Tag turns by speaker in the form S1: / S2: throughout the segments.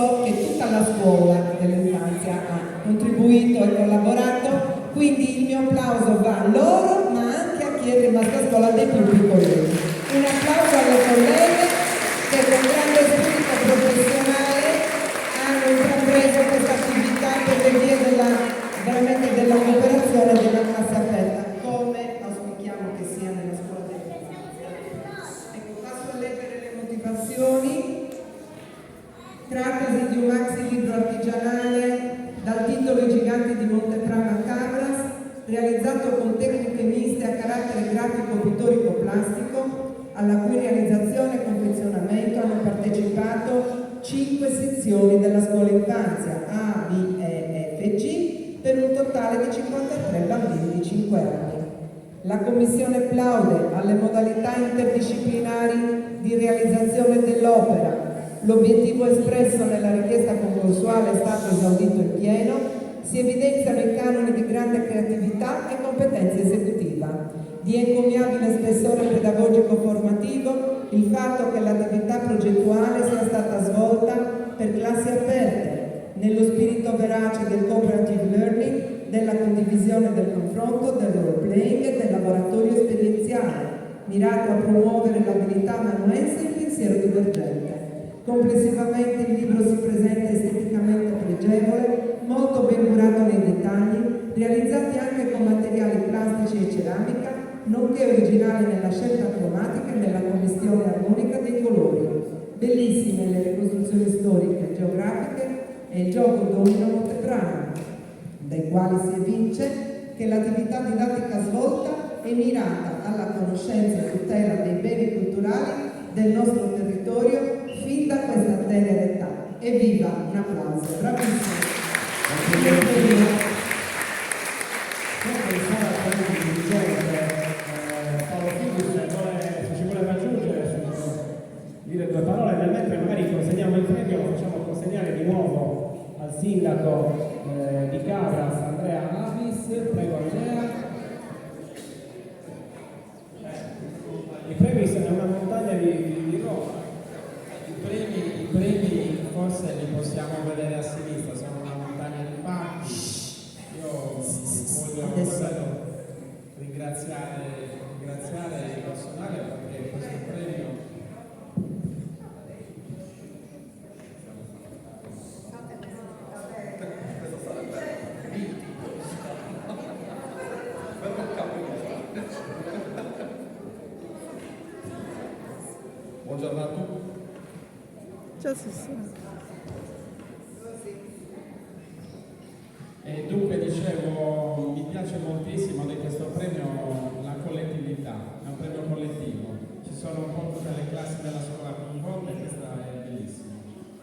S1: so che tutta la scuola dell'infanzia ha contribuito e collaborato, quindi il mio applauso va a loro, ma anche a chi è rimasto a scuola dei più piccolini. Un applauso alle colleghe che con grande spirito professionale hanno intrapreso questa attività per le vie veramente della cooperazione della classe aperta, come auspichiamo che sia nella scuola dell'infanzia. Ecco, passo a leggere le motivazioni. Trattasi di un maxi libro artigianale dal titolo I giganti di Monteprama Cabras, realizzato con tecniche miste a carattere grafico pittorico plastico, alla cui realizzazione e confezionamento hanno partecipato 5 sezioni della scuola infanzia A, B, E, F e G, per un totale di 53 bambini di 5 anni. La Commissione plaude alle modalità interdisciplinari di realizzazione dell'opera. L'obiettivo espresso nella richiesta concorsuale è stato esaudito in pieno, si evidenziano i canoni di grande creatività e competenza esecutiva. Di encomiabile spessore pedagogico formativo il fatto che l'attività progettuale sia stata svolta per classi aperte, nello spirito verace del cooperative learning, della condivisione del confronto, del role playing e del laboratorio esperienziale, mirato a promuovere l'abilità amanuense e il pensiero divergente. Complessivamente il libro si presenta esteticamente pregevole, molto ben curato nei dettagli, realizzati anche con materiali plastici e ceramica, nonché originali nella scelta cromatica e nella commistione armonica dei colori. Bellissime le ricostruzioni storiche e geografiche e il gioco domino Monteprama, dai quali si evince che l'attività didattica svolta è mirata alla conoscenza e tutela dei beni culturali del nostro territorio fin da questa tenera età. Evviva, un applauso, bravissimo.
S2: Paolo Figus se ci vuole raggiungere, dire due parole, nel mentre magari consegniamo il premio, lo facciamo consegnare di nuovo al sindaco di Cabras, Andrea Avis. Prego Andrea. I premi sono una montagna di roba.
S3: I premi forse li possiamo vedere a sinistra, sono una montagna di pacchi. Io voglio ringraziare il personale perché questo premio
S4: Buongiorno a tutti.
S1: Ciao Sussù.
S3: E dunque dicevo, mi piace moltissimo di questo premio la collettività, è un premio collettivo, ci sono un po' tutte le classi della scuola coinvolte e questo è bellissimo,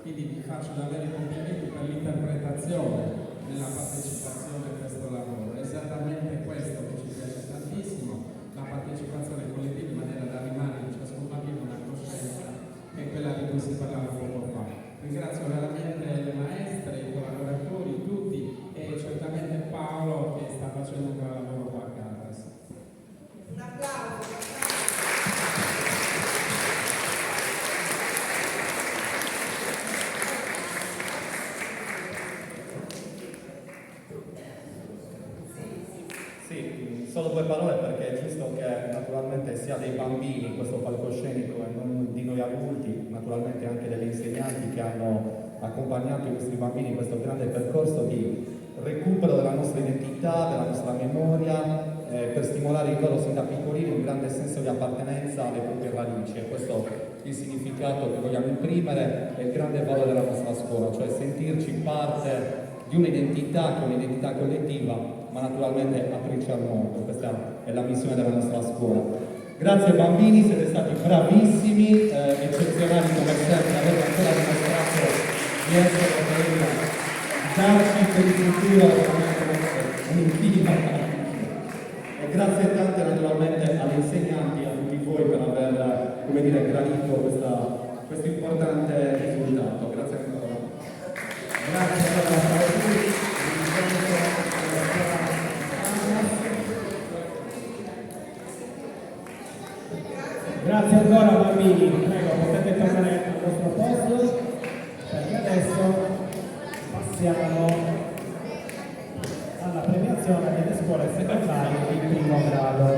S3: quindi vi faccio davvero i complimenti per l'interpretazione della partecipazione a questo lavoro, è esattamente questo che ci piace tantissimo, la partecipazione collettiva in maniera da rimane in ciascun bambino una coscienza che è quella di cui si parlava poco fa. Ringrazio veramente le maestre, i collaboratori, tutti e certamente Paolo che sta facendo un gran lavoro qua a Cabras.
S1: Un applauso.
S4: Sì, solo due parole perché è giusto che naturalmente sia dei bambini in questo palcoscenico e non di noi adulti, naturalmente anche degli insegnanti che hanno accompagnato i nostri bambini in questo grande percorso di recupero della nostra identità, della nostra memoria, per stimolare in loro sin da piccolini un grande senso di appartenenza alle proprie radici, e questo è il significato che vogliamo imprimere e il grande valore della nostra scuola, cioè sentirci parte di un'identità che è un'identità collettiva, ma naturalmente aprirci al mondo. Questa è la missione della nostra scuola. Grazie bambini, siete stati bravissimi, eccezionali come sempre, avete ancora dimostrato di essere darci per il futuro un'infinità. E grazie tante naturalmente agli insegnanti, a tutti voi per aver, come dire, gradito questo importante risultato. Grazie ancora. Grazie a tutti.
S2: Grazie ancora bambini, prego potete tornare al vostro posto perché adesso passiamo alla premiazione delle scuole secondarie di primo grado.